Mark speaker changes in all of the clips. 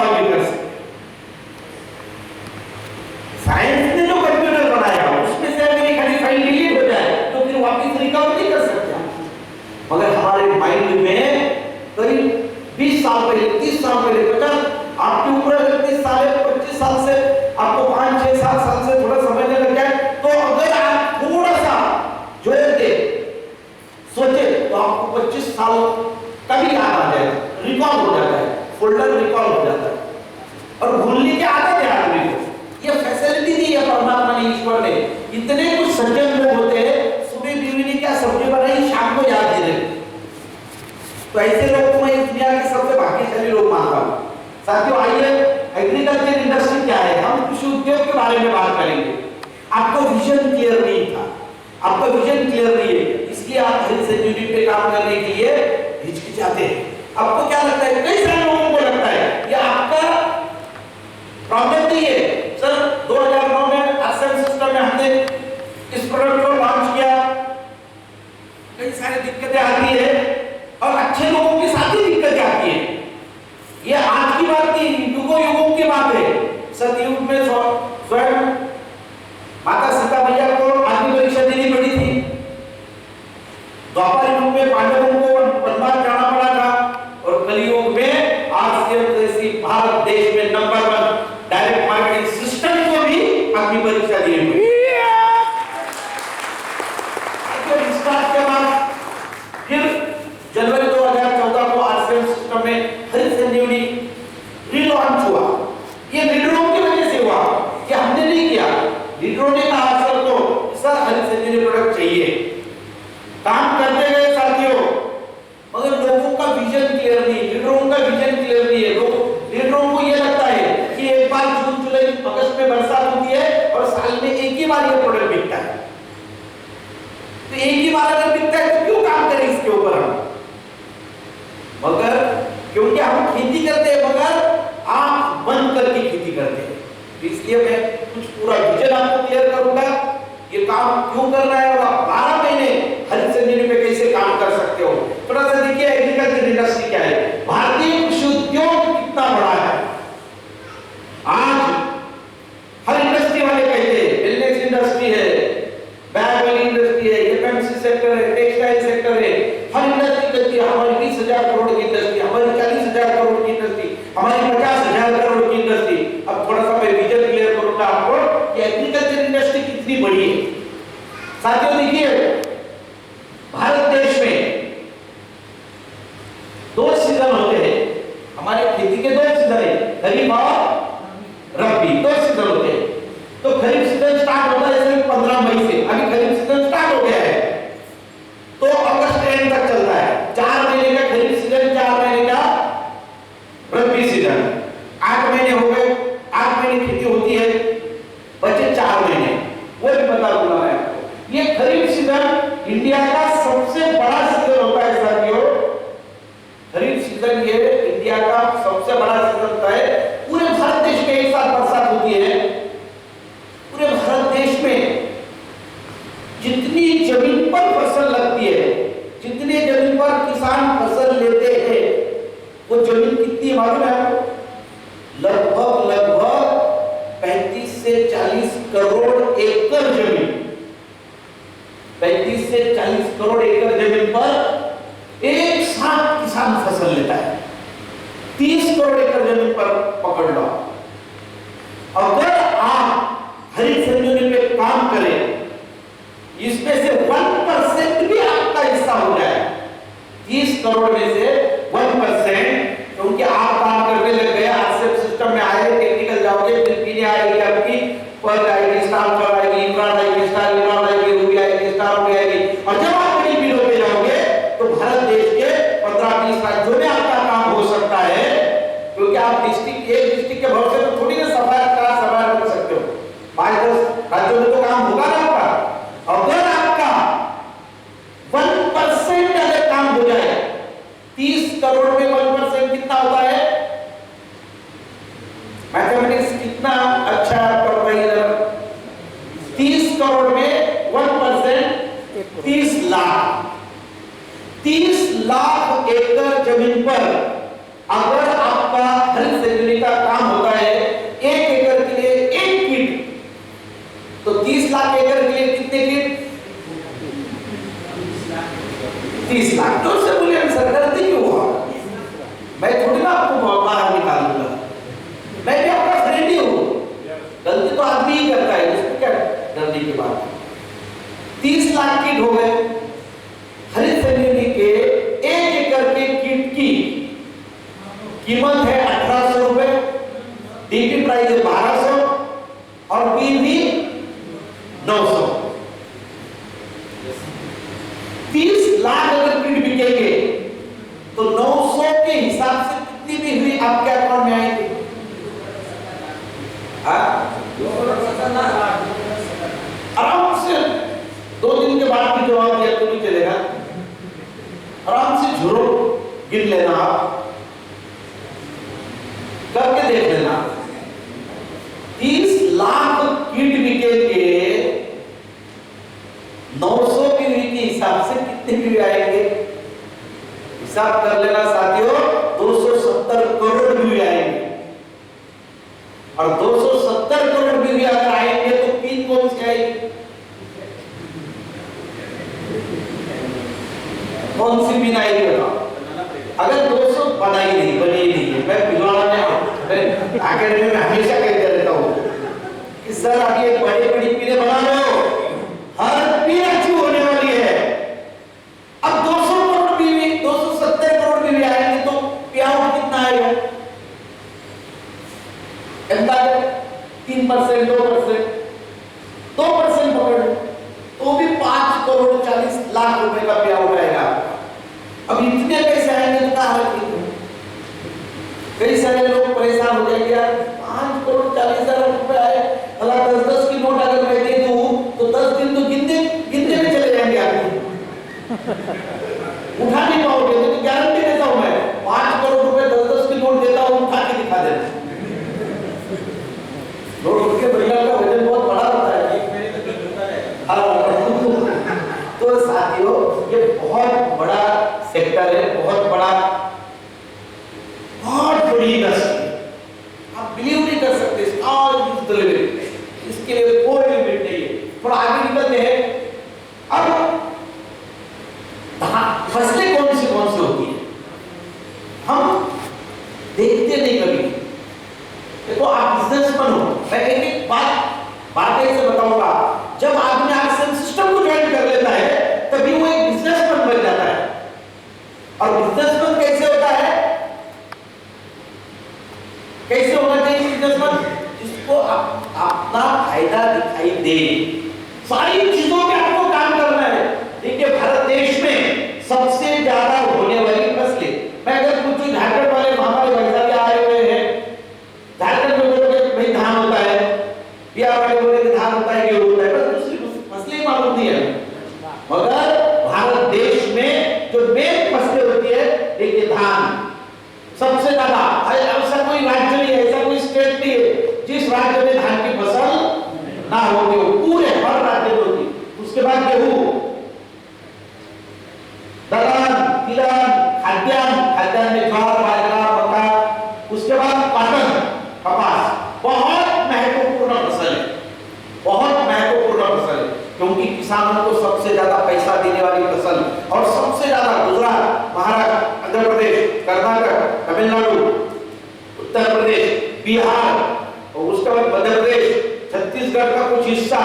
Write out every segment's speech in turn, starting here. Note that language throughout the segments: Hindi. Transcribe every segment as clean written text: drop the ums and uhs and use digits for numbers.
Speaker 1: रिकॉल भी कर सकते। साइंस ने जो कंप्यूटर बनाया उसमें से अगर एक खाली फाइल डिलीट हो जाए तो फिर वापस रिकॉल नहीं कर सकते। मगर हमारे माइंड में करीब 20 साल पहले, 30 साल पहले, 50 आपके ऊपर 30 साल 25 साल से आपको 5-6 साल से थोड़ा समझने लग जाए तो अगर आप थोड़ा सा जोड़ के सोचे तो आपको 25 साल कभी याद आ जाए, रिकॉल हो जाता है, फोल्डर रिकॉल हो जाता है। और भूलने की आदत है आदमी को, ये फैसिलिटी दी है परमात्मा ने, ईश्वर ने। इतने कुछ सज्जन लोग होते हैं, सुबह बीवी ने क्या सब्जी बनाई शाम को याद दे रहे। तो ऐसे लोग को मैं इस दुनिया के सबसे भाग्यशाली लोग मानता हूँ। साथियों आइए, एग्रीकल्चर इंडस्ट्री क्या है, हम कृषि उद्योग के बारे में बात करेंगे। आपको विजन क्लियर नहीं था, आपका विजन क्लियर नहीं है, इसलिए आप हेल्थ सेंचुरी पे काम करने के लिए हिचकिचाते हैं। आपको क्या लगता है, कई सारे लोगों को लगता है ये आपका प्रॉब्लम नहीं है। सर 2009 में आरसीएम सिस्टम में हमने इस प्रोडक्ट को लॉन्च किया, कई सारी दिक्कतें आती है और अच्छे लोगों के साथ ही दिक्कतें आती है। ये आज की बात नहीं, युगों की बात है। सतयुग में स्वयं माता सीता मैया को अग्नि परीक्षा देनी पड़ी थी, द्वापर युग में पांडवों को वनवास जाना पड़ा था, और कलयुग में आरसीएम जैसी भारत देश में नंबर 1 डायरेक्ट मार्केटिंग सिस्टम को भी अग्नि परीक्षा देनी पड़ी। स्टार्ट के बाद फिर जनवरी 2014 को आरसीएम सिस्टम में हेल्थ सेंचुरी रीलॉन्च हुआ। ये लीडरों की वजह से हुआ, कि हमने नहीं किया, लीडरों ने कहा सर तो सर हेल्थ सेंचुरी प्रोडक्ट चाहिए, काम करते गए साथियों, मगर लोगों का विजन क्लियर नहीं, लीडरों का विजन क्लियर नहीं है। लीडरों को ये लगता है कि एक बार जून जुलाई अगस्त में बरसात होती है और साल में एक ही बार ये प्रोडक्ट बिकता है, तो एक ही बार अगर बिकता है तो क्यों काम करें इसके ऊपर हम। मगर क्योंकि हम खेती करते हैं मगर आंख बंद करके खेती करते हैं, इसलिए मैं कुछ पूरा विजन आपको क्लियर करूंगा, ये काम क्यों करना है और आप 12 महीने हेल्थ सेंचुरी में कैसे काम कर सकते हो। थोड़ा सा देखिए एग्रीकल्चर इंडस्ट्री क्या है, भारतीय कृषि उद्योग कितना बड़ा है। आज हर इंडस्ट्री वाले कहते हैं वेलनेस इंडस्ट्री है, बैग वाली इंडस्ट्री है, एफएमसी सेक्टर है, टेक्सटाइल सेक्टर है, हर इंडस्ट्री कहती है हमारी 20,000 करोड़ की इंडस्ट्री, हमारी 40,000 करोड़ की इंडस्ट्री, हमारी 50,000 करोड़ की इंडस्ट्री। अब थोड़ा सा मैं विजन क्लियर करूंगा आपको कि एग्रीकल्चर इंडस्ट्री कितनी बड़ी है। साथियों देखिए, भारत देश में 2 सीजन होते हैं, हमारे खेती के 2 सीजन है, खरीफ और रबी, 2 सीजन होते हैं। तो खरीफ सीजन स्टार्ट होता है जैसे 15 मई से, अभी खरीफ सीजन स्टार्ट हो गया है तो अगस्त एंड तक चलता है। 4 महीने का खरीफ सीजन, 4 महीने का रबी सीजन, 8 महीने हो गए, 8 महीने खेती होती है, बचे 4 महीने, वो भी बता दूंगा मैं आपको। ये खरीफ सीजन इंडिया का सबसे बड़ा सीजन होता है साथियों। खरीफ सीजन ये इंडिया का सबसे बड़ा सीजन होता है। पूरे भारत देश में एक साथ बरसात होती है। पूरे भारत देश में जितनी जमीन पर फसल लगती है, जितने जमीन पर किसान फसल लेते हैं, वो जमीन कितनी मालूम है आपको? लगभग 35 से 40 करोड़ एकड़ जमीन, 35 से 40 करोड़ एकड़ जमीन पर एक साथ किसान फसल लेता है। 30 करोड़ एकड़ जमीन पर पकड़ लो। अगर आप हेल्थ सेंचुरी पे काम करें, इसमें से 1% भी आपका हिस्सा हो जाए, 30 करोड़ में से 1%, क्योंकि आप काम करने लग गए, आरसीएम सिस्टम में आएंगे, टेक्निकल जाओगे, फिर पीने आएगी आपकी, पर आएगी, स्टाफ पर आएगी, इमरान आएगी, स्टार इमरान आएगी, रूबी आएगी, स्टार रूबी आएगी, और जब आप बड़ी बिलों पे जाओगे तो भारत देश के 15-20 राज्यों में आपका काम हो सकता है, क्योंकि आप डिस्ट्रिक्ट के भरोसे तो थोड़ी ना सफाई कर सकते हो। 5-10 राज्यों में तो काम होगा ना आपका। अगर आपका 1% अगर काम हो जाए, 30 करोड़ में 1% कितना होता है? मैथमेटिक्स कितना अच्छा पढ़ रही है। 30 करोड़ में 1% 30 लाख। 30 लाख एकड़ जमीन पर अगर आपका हरित सेंचुरी का काम होता है 1 एकड़ के लिए 1 किट, तो 30 लाख एकड़ के लिए कितने किट? 30 लाख। तो उससे बोले सर गलती क्यों हुआ? मैं थोड़ी ना आपको बाहर निकाल दूंगा, मैं भी आपका फ्रेंड ही हूँ। गलती तो आदमी ही करता है, उसमें क्या गलती की बात? 30 लाख किट हो गए। हरित सेंचुरी के 1 एकड़ के किट की कीमत है 1800 रुपए, डीपी प्राइस है 1200 और पी भी 900। 30 लाख अगर किट बिकेंगे तो 900 के हिसाब से कितनी भी हुई आपके अकाउंट में आएगी? आराम से 2 दिन के बाद भी जवाब दिया तो नहीं चलेगा। आराम से झुरो गिन लेना, आप करके देख लेना। 30 लाख किट बिकेंगे, 900 की हुई के हिसाब से कितने भी आएंगे? हिसाब कर लेना साथियों, 270 करोड़ भी आएंगे। और 270 करोड़ भी अगर आएंगे तो पिन कौन सी आएगी? कौन सी पिन आएगी बताओ? अगर 200 बनाई नहीं, बनी नहीं है, मैं भिलवाड़ा में एकेडमी में हमेशा कहते रहता हूँ कि सर अभी एक बड़ी पिने बना लो, हर पिन अच्छी होने वाली है। अब 200 करोड़ भी 270 करोड़ भी आएंगे तो पेआउट कितना आएगा? 3%, 2% पकड़ तो भी 5 करोड़ 40 लाख रुपए का पेआउट आएगा। अब इतने पैसे आएंगे तो कहाँ रखेंगे? कई सारे लोग परेशान हो जाएंगे, यार 5 करोड़ 40 हजार रुपए आए, अला 10-10 की नोट अगर मैं दे दूं तो 10 दिन तो गिनते में चले जाएंगे आदमी, उठा नहीं पाओगे। तो गारंटी देता हूं मैं, 5 करोड़ रुपए 10-10 की नोट देता हूं, उठा के दिखा देना। नोट के बंडल का वजन बहुत बड़ा होता है। तो साथियों ये बहुत बड़ा सेक्टर है, बहुत बड़ी इंडस्ट्री, आप बिलीव नहीं कर सकते। इसके लिए कोई लिमिट नहीं है। थोड़ा आगे निकलते हैं। अब फसलें कौन सी होती है हम देखते नहीं कभी। देखो आप बिजनेसमैन हो, मैं एक बात ऐसे बताऊंगा, जब आदमी आरसीएम सिस्टम को ज्वाइन कर लेता है तभी वो एक बिजनेसमैन बन जाता है। और बिजनेसमैन कैसे होता है? कैसे होना चाहिए बिजनेसमैन? जिसको अपना फायदा दिखाई दे, सारी चीजों पे आपको काम करना है। देखिए भारत देश में सबसे ज्यादा होने वाली फसलें, मैं अगर पूछूं झारखंड वाले हमारे भाई आए हुए हैं, झारखंड में बोलोगे भाई धान होता है, बिहार वाले बोलेंगे धान होता है, गेहूं होता है, बस दूसरी फसलें मालूम नहीं है। मगर भारत देश में जो मेन फसलें होती है, देखिए धान सबसे ज्यादा। ऐसा कोई राज्य नहीं है, ऐसा कोई स्टेट नहीं है जिस राज्य में धान की फसल ना होती हो, पूरे हर राज्य में होती। उसके बाद गेहूं, दलहन, तिलहन, खाद्यान्न में ज्वार, बाजरा, मक्का। उसके बाद कॉटन, कपास, बहुत महत्वपूर्ण फसल है, बहुत महत्वपूर्ण फसल है, क्योंकि किसानों को सबसे ज्यादा पैसा देने वाली फसल। और सबसे ज्यादा गुजरात, महाराष्ट्र, आंध्र प्रदेश, कर्नाटक, तमिलनाडु, उत्तर प्रदेश, बिहार, और उसके बाद मध्य प्रदेश, छत्तीसगढ़ का कुछ हिस्सा,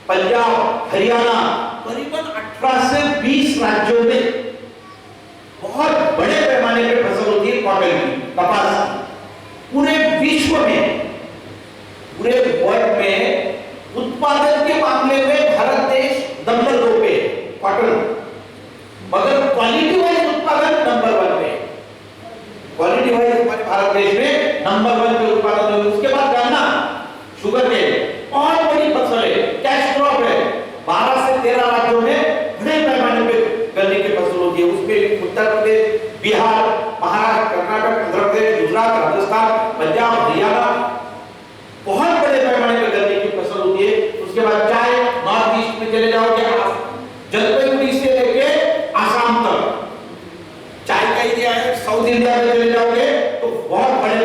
Speaker 1: पंजाब, हरियाणा, करीबन 18 से 20 राज्यों में बहुत बड़े पैमाने पे फसल होती है कॉटन की, कपास की। पूरे विश्व में, पूरे वर्ल्ड में उत्पादन के मामले में भारत देश नंबर 2 पे कॉटन, मगर क्वालिटी वाइज उत्पादन नंबर 1 पे। क्वालिटी वाइज हमारे भारत देश में नंबर 1 पे उत्पादन है। उसके बाद गन्ना, शुगर केन, बहुत बड़ी फसल है, कैश क्रॉप है। 12 से 13 राज्यों में बड़े पैमाने पे गन्ने की फसल होती है। उसमें उत्तर प्रदेश, बिहार, महाराष्ट्र, कर्नाटक, आंध्र प्रदेश, गुजरात, राजस्थान, पंजाब, हरियाणा, बहुत बड़े पैमाने पे गन्ने की फसल होती है। उसके बाद चाय, नॉर्थ ईस्ट में चले जाओगे, जलपाईगुड़ी से लेके आसाम तक चाय का एरिया है। साउथ इंडिया में चले जाओगे तो बहुत बड़े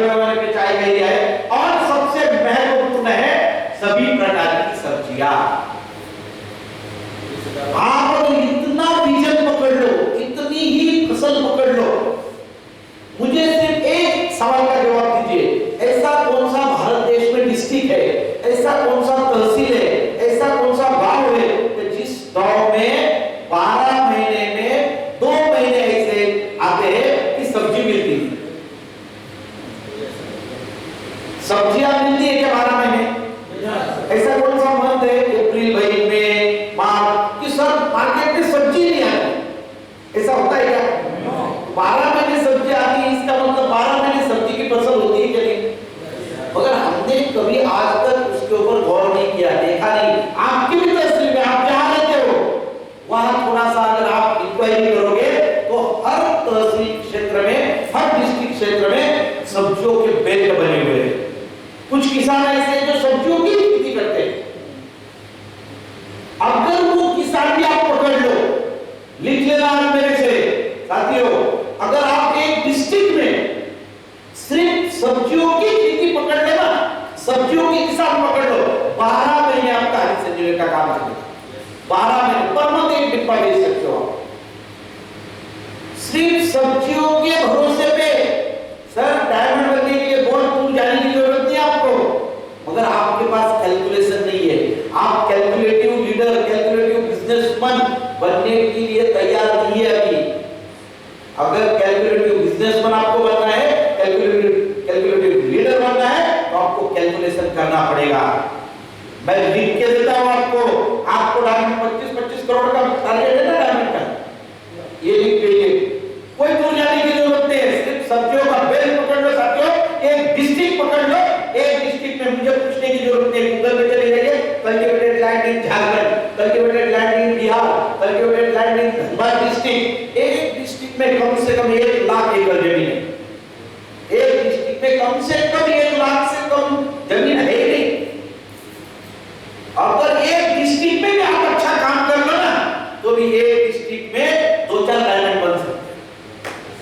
Speaker 1: सब्जियां मिलती है क्या 12 महीने? ऐसा कौन सा मंथ है अप्रैल मई में मार्च कि सब मार्केट में सब्जी नहीं आती? ऐसा होता है क्या? 12 महीने सब्जी आती है, इसका मतलब 12 महीने सब्जी की फसल होती है क्या नहीं? मगर हमने कभी आज तक उसके ऊपर गौर नहीं किया, देखा नहीं। आपकी भी तहसील में आप जहाँ रहते हो वहां थोड़ा सा अगर आप इंक्वायरी करोगे तो हर तहसील क्षेत्र में, हर डिस्ट्रिक्ट क्षेत्र में सब्जियों के बेल्ट बने हुए हैं। कुछ किसान ऐसे हैं जो सब्जियों की खेती करते हैं। अगर वो किसान भी आप पकड़ लो, लिख लेना मेरे से साथियों, अगर आप एक डिस्ट्रिक्ट में सिर्फ सब्जियों की खेती पकड़ लेना, सब्जियों के किसान पकड़ लो, 12 महीने आपका हरी संजीवनी का काम चलेगा। 12 महीने पर मंथ एक डिब्बा बेच सकते हो आप। सिर्फ सब्जियों के भरोसे पे सर डायमंड बनने के लिए बहुत दूर जाने की जरूरत नहीं आपको, मगर आपके पास कैलकुलेशन नहीं है। आप कैलकुलेटिव लीडर, कैलकुलेटिव बिजनेसमैन बनने के लिए तैयार नहीं है अभी। अगर कैलकुलेटिव बिजनेसमैन आपको बनना है, कैलकुलेटिव लीडर बनना है, तो आपको कैलकुलेशन करना पड़ेगा। मैं लिख के देता हूं आपको डायमंड 25-25 करोड़ का टारगेट है ना डायमंड का, ये लिख लीजिए। कोई दूर जाने की जरूरत नहीं है, सिर्फ सब्जियों का बेल पकड़ लो साथियों, एक डिस्ट्रिक्ट पकड़ लो, एक डिस्ट्रिक्ट में मुझे पूछने की जरूरत नहीं, गूगल पे चले जाइए, cultivated land in Jharkhand, cultivated land in Bihar, cultivated land in Dhanbad district. एक डिस्ट्रिक्ट में कम से कम 1 लाख एकड़ जमीन है। एक डिस्ट्रिक्ट में कम से कम 1 लाख से कम जमीन है ही नहीं। अगर एक डिस्ट्रिक्ट में भी आप अच्छा काम कर लो ना, तो भी एक डिस्ट्रिक्ट में 2-4 डायमंड बन सकते हैं।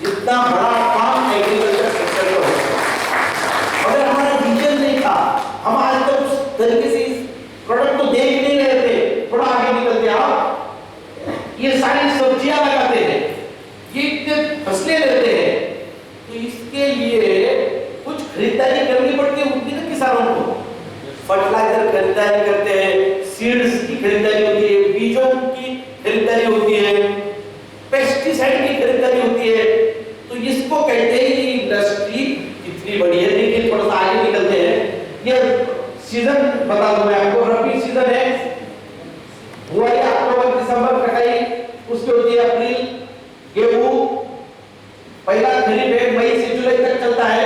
Speaker 1: इतना बड़ा काम एग्रीकल्चर सेक्टर का होता है। अगर हमारा विजन नहीं था, हम आज तक उस तरीके से इस प्रोडक्ट को देख नहीं रहे थे, थोड़ा आगे निकल गया, ये सारी सब्जियां लगाते हैं, ये इतने फसलें लेते हैं, तो इसके लिए कुछ खरीदारी करनी पड़ती है ना किसानों को। फर्टिलाइजर खरीदारी करते हैं, सीड्स की खरीदारी होती है, बीजों की खरीदारी होती है, पेस्टिसाइड की खरीदारी होती है। तो इसको कहते हैं ये इंडस्ट्री कितनी बड़ी है। लेकिन थोड़ा सा आगे निकलते हैं। ये सीजन बता दूं मैं आपको, रबी सीजन है, बुआई अक्टूबर दिसंबर कटाई उसकी होती है अप्रैल। गेहूं पहला खरीफ है, मई से जुलाई तक चलता है,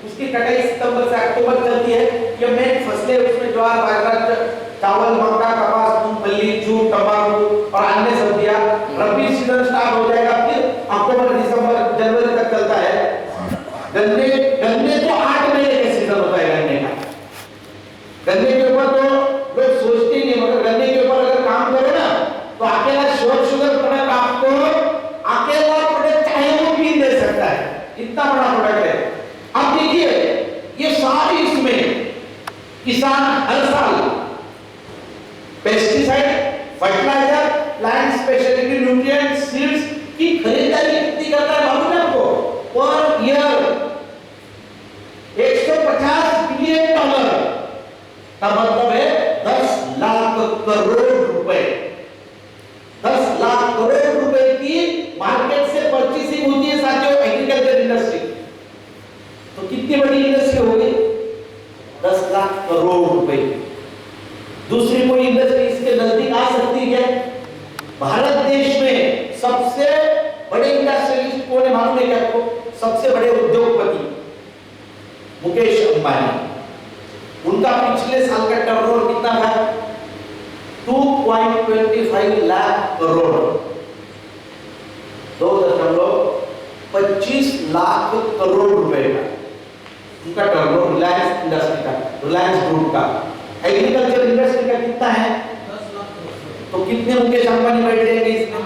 Speaker 1: उसकी कटाई सितंबर से अक्टूबर चलती है। ये मेन फसलें, उसमें ज्वार बाजरा चावल मक्का कपास मूंगफली जूट तंबाकू और अन्य सब्जियां। रबी सीजन स्टार्ट हो जाएगा फिर अक्टूबर दिसंबर जनवरी तक चलता है। गन्ने तो 8 महीने का सीजन होता है गन्ने का। गन्ने के ऊपर तो लोग सोचते नहीं, मगर गन्ने के ऊपर अगर काम करो ना तो अकेला शुगर प्रोडक्ट आपको, अकेला प्रोडक्ट चाहे वो भी दे सकता है, इतना बड़ा प्रोडक्ट है। अब देखिए ये सारी इसमें किसान हर साल pesticide, fertiliser, plant speciality nutrient, seeds की खरीदारी कितनी करता है मालूम है आपको? पर ईयर $150 बिलियन का मतलब है 10 लाख करोड़ रुपए। 10 लाख करोड़ रुपए की मार्केट से परचेसिंग होती है साथियों एग्रीकल्चर इंडस्ट्री। तो कितनी बड़ी इंडस्ट्री होगी? 10 लाख करोड़ रुपए। दूसरी कोई इंडस्ट्री इसके नजदीक आ सकती है? भारत देश में सबसे बड़े इंडस्ट्रियलिस्ट कौन है मालूम है क्या आपको? सबसे बड़े उद्योगपति मुकेश अंबानी। उनका पिछले साल का टर्नओवर कितना था? 2.25 लाख करोड़, 2.25 लाख करोड़ रुपए का उनका टर्नओवर रिलायंस इंडस्ट्री का, रिलायंस ग्रुप का। एग्रीकल्चर इंडस्ट्री का कितना है?
Speaker 2: 10 लाख।
Speaker 1: तो कितने मुकेश अंबानी बैठ जाएंगे इसमें?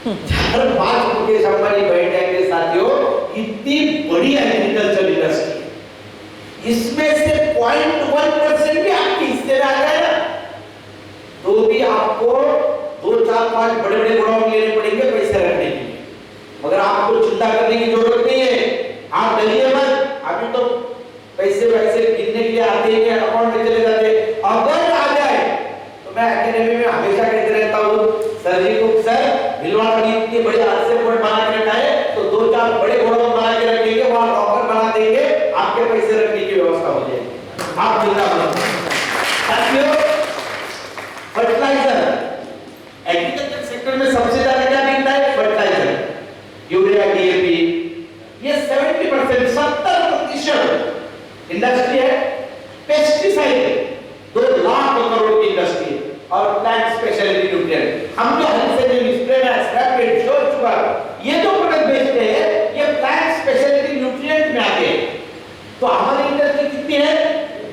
Speaker 1: 4-5 मुकेश अंबानी बैठ जाएंगे साथियों। इतनी बड़ी एग्रीकल्चर इंडस्ट्री, इसमें से 0.1% भी आपके हिस्से में आ जाए ना, तो भी आपको 2-4-5 बड़े-बड़े गोडाउन लेने पड़ेंगे पैसे रखने के लिए। मगर आपको चिंता करने की जरूरत नहीं है, आप डरिए मत। अभी तो पैसे गिनने के लिए आते हैं, अकाउंट में चले जाते हैं। अगर आ जाए तो मैं एकेडमी में हमेशा कहते रहता हूँ सर जी को, सर भिलवाड़ा में इतनी बड़ी आरसे बोर्ड बना के रखा है, तो 2-4 बड़े गोडाउन बना के रखेंगे, वहां लॉकर बना देंगे, आपके पैसे रखने की व्यवस्था 70% इंडस्ट्री है, पेस्टिसाइड 2 लाख करोड़ की इंडस्ट्री है, और प्लांट स्पेशलिटी न्यूट्रिएंट हम जो health spreaders rapid sure sugar ये जो प्रोडक्ट बेचते हैं ये प्लांट स्पेशलिटी न्यूट्रिएंट में आते हैं। तो हमारी इंडस्ट्री कितनी है?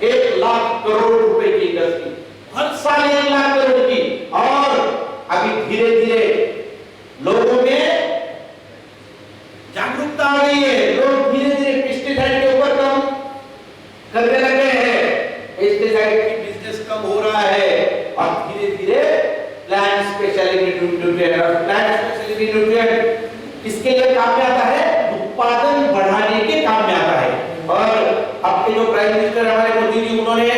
Speaker 1: 1 लाख करोड़ रुपए की इंडस्ट्री, हर साल 1 लाख करोड़ की। और अभी धीरे धीरे लोगों में जागरूकता आ गई है, लोग धीरे धीरे पेस्टिसाइड के ऊपर कम करने लगे हैं, पेस्टिसाइड की बिजनेस कम हो रहा है, और धीरे धीरे प्लांट स्पेशलिटी न्यूट्रिएंट इसके लिए काम में आता है, उत्पादन बढ़ाने के काम में आता है। और अब के जो प्राइम मिनिस्टर हमारे मोदी जी उन्होंने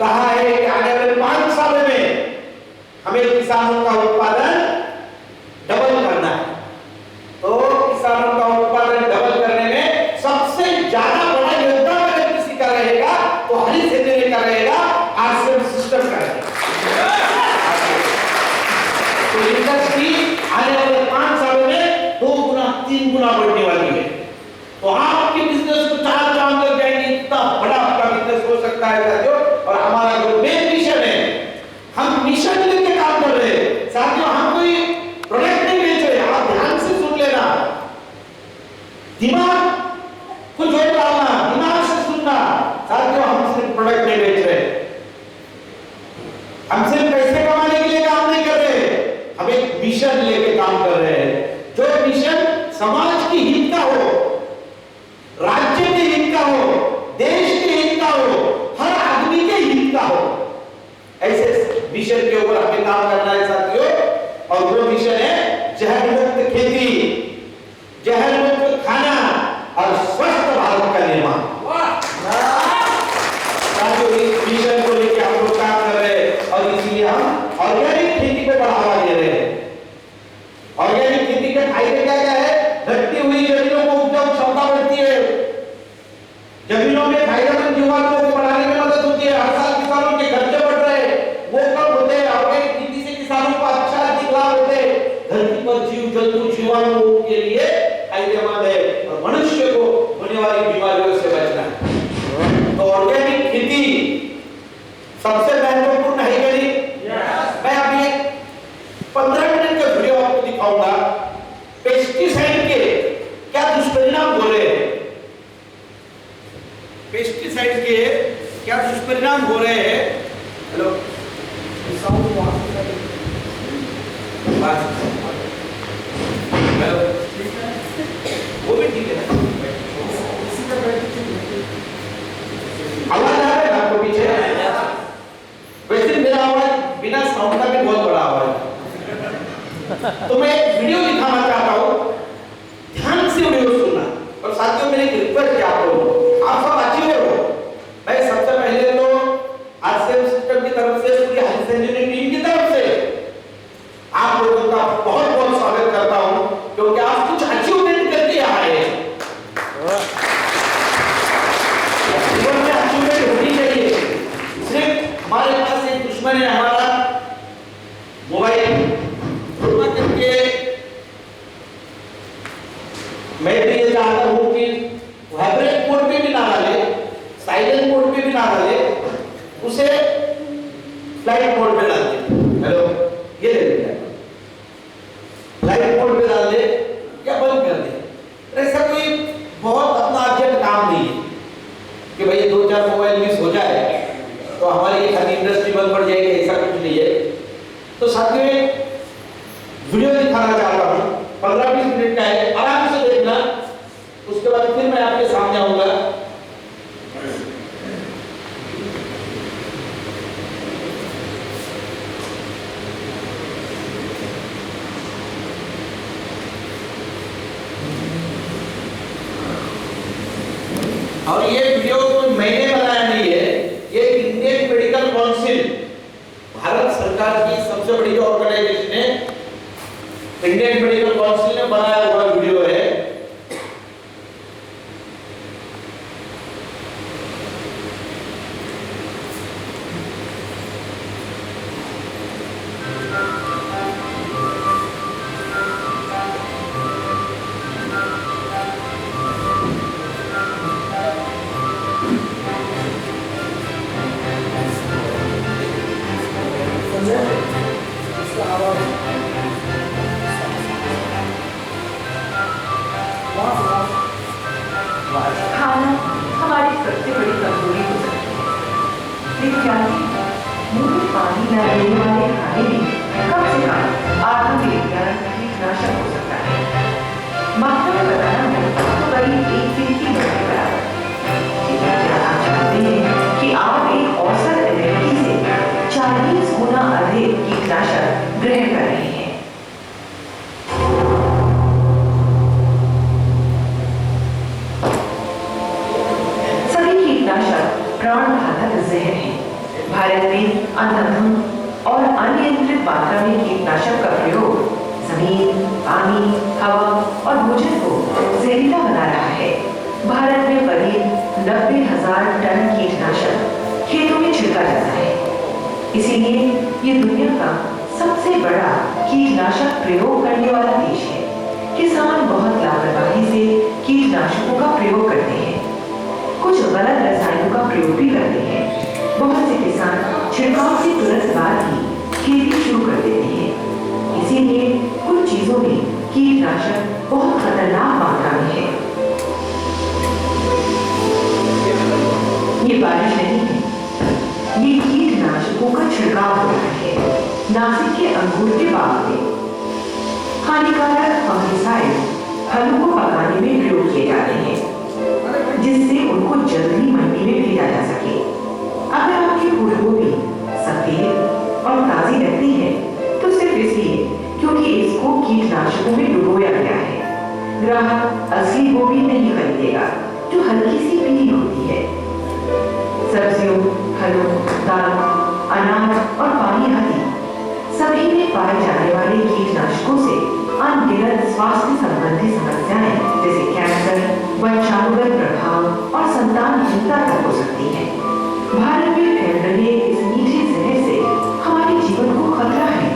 Speaker 1: कहा है कि आने वाले 5 साल में हमें किसानों का उत्पादन डबल करना है। तो किसानों का उत्पादन डबल करने में सबसे ज्यादा बड़ा योगदान अगर किसी का रहेगा तो हरी सेना का रहेगा, आरसीएम सिस्टम का रहेगा। तो इंडस्ट्री आने वाले 5 सालों में 2 गुना 3 गुना बढ़ने वाली है। तो आपके बिजनेस को 4 चांद लग जाएंगे, इतना बड़ा आपका बिजनेस हो सकता है साथियों। और हमारा जो मेन मिशन है, हम मिशन लेके काम कर रहे हैं साथियों, हम कोई प्रोडक्ट नहीं बेच रहे। आप ध्यान से सुन लेना, दिमाग को जोड़ डालना, दिमाग से सुनना साथियों, हम सिर्फ प्रोडक्ट नहीं बेच रहे, हम सिर्फ पैसे कमाने के लिए काम नहीं कर रहे, हम एक मिशन लेके काम कर रहे हैं। जो मिशन समाज की हित का हो, राज्य के हित का हो, देश के हित का हो, हर आदमी के हित का हो, ऐसे मिशन के ऊपर हमें काम करना है साथियों। और वो मिशन है जहर मुक्त खेती, जहर मुक्त खाना और स्वस्थ भारत का निर्माण। साथियों इस मिशन को लेकर हम लोग काम कर रहे हैं, और इसीलिए हम ऑर्गेनिक खेती को बढ़ावा दे रहे हैं। ऑर्गेनिक खेती के फायदे क्या क्या है? घटती हुई जमीनों को उपजाऊ क्षमता बढ़ती है, जमीनों में फायदेमंद जीवाणुओं को बढ़ाने में मदद होती है, हर साल किसानों के खर्चे बढ़ रहे हैं, वो कम होते हैं, ऑर्गेनिक खेती से किसानों को अच्छा आर्थिक लाभ होते हैं, धरती पर जीव जंतु जीवाणुओं के लिए फायदेमंद है, और मनुष्य को होने वाली बीमारियों से बचना है। तो ऑर्गेनिक खेती सबसे महत्वपूर्ण है कि नहीं? मैं अभी 15 मिनट का वीडियो आपको दिखाऊंगा, पेस्टिसाइड के क्या दुष्परिणाम हो रहे हैं, पेस्टिसाइड के क्या दुष्परिणाम हो रहे हैं। हेलो, हेलो, वो भी ठीक है, आवाज आ रहा है आपको पीछे? वैसे मेरा आवाज बिना साउंड का भी बहुत बड़ा आवाज है। तो मैं एक वीडियो दिखाना चाहता हूँ, ध्यान से वीडियो सुनना। और साथियों मेरी एक रिक्वेस्ट है आप लोगों को, आप सब अचीवर हो। मैं सबसे पहले तो आरसीएम सिस्टम की तरफ से, पूरी हेल्थ इंजीनियरिंग टीम की तरफ से आप लोगों का बहुत बहुत स्वागत करता हूँ, क्योंकि आप कुछ अचीवमेंट करके आए हैं। जीवन में अचीवमेंट होनी चाहिए। सिर्फ हमारे पास एक दुश्मन है, हमारा मोबाइल, करके मैं भी ये चाहता हूं कि वाइब्रेट मोड पे भी ना डाले, साइलेंट मोड पे भी ना डाले, उसे फ्लाइट मोड पे डाल दे। हेलो, ये ले लीजिए, फ्लाइट मोड पे डाल दे या बंद कर दे। ऐसा कोई बहुत अपना अर्जेंट काम नहीं है कि भाई 2-4 मोबाइल मिस हो जाए तो हमारी ये खाली इंडस्ट्री बंद पड़ जाएगी, ऐसा कुछ नहीं है। तो साथियों वीडियो दिखाना चाहता हूं, 15-20 मिनट का है, आराम से देखना, उसके बाद फिर मैं आपके सामने आऊंगा। और ये वीडियो कोई मैंने बनाया नहीं है, ये इंडियन मेडिकल काउंसिल, भारत सरकार की सबसे बड़ी जो ऑर्गेनाइजेशन है, इंडियन मेडिकल काउंसिल ने बनाया हुआ वीडियो है।
Speaker 2: खाना हमारी सबसे बड़ी कमजोरी हो सकती है, लेकिन क्या मुंह में पानी न लेने वाले खाने भी कम से कम आधा मिलीग्राम कीटनाशक हो सकता है। मात्रा में बताना हो तो करीब 1 से 3 के बराबर। लेकिन क्या आप जानते हैं कि आप एक औसत एलर्जी से 40 गुना अधिक कीटनाशक ग्रहण कर रहे हैं। सभी कीटनाशक प्राण घातक जहर हैं। भारत में अंधाधुंध और अनियंत्रित मात्रा में कीटनाशक का प्रयोग जमीन, पानी, हवा और भोजन को जहरीला बना रहा है। भारत में करीब 90,000 टन कीटनाशक खेतों में छिड़का जाता है। इसीलिए ये दुनिया का सबसे बड़ा कीटनाशक प्रयोग करने वाला देश है। किसान बहुत लापरवाही से कीटनाशकों का प्रयोग करते हैं, कुछ गलत रसायनों का प्रयोग भी करते हैं। बहुत से किसान छिड़काव के तुरंत बाद ही खेती शुरू कर देते हैं। इसीलिए कुछ चीजों में कीटनाशक बहुत खतरनाक मात्रा में है। ये बारिश नहीं है, ये कीटनाशकों का छिड़काव हो रहा है। नासिक के अंगूर के बाग में हानिकारक फंगिसाइड फलों को पकाने में प्रयोग किए जाते हैं, जिससे उनको जल्दी मंडी में भेजा जा सके। अगर आपकी फूलगोभी सफेद और ताजी लगती है तो सिर्फ इसलिए क्योंकि इसको कीटनाशकों में डुबोया गया है। ग्राहक असली गोभी नहीं खरीदेगा जो हल्की सी पीली होती है। सब्जियों, फलों, दालों, अनाज और पानी आदि सभी में पाए जाने वाले कीटनाशकों से अनगिनत स्वास्थ्य संबंधी समस्याएं जैसे कैंसर, वंशानुगत प्रभाव और संतानहीनता तक हो सकती है। भारत में फैल रहे इस मीठे जहर से हमारे जीवन को खतरा है।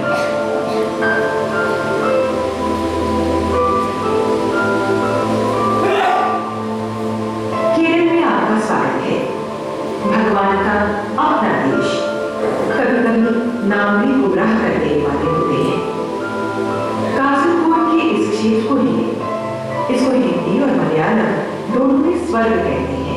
Speaker 2: केरल में आपका स्वागत है। भगवान का अपना देश। कभी कभी नाम भी गुमराह कर देने वाले होते हैं। कासरगोड के इस क्षेत्र को इसको हिंदी और मलयालम दोनों में स्वर्ग कहते हैं।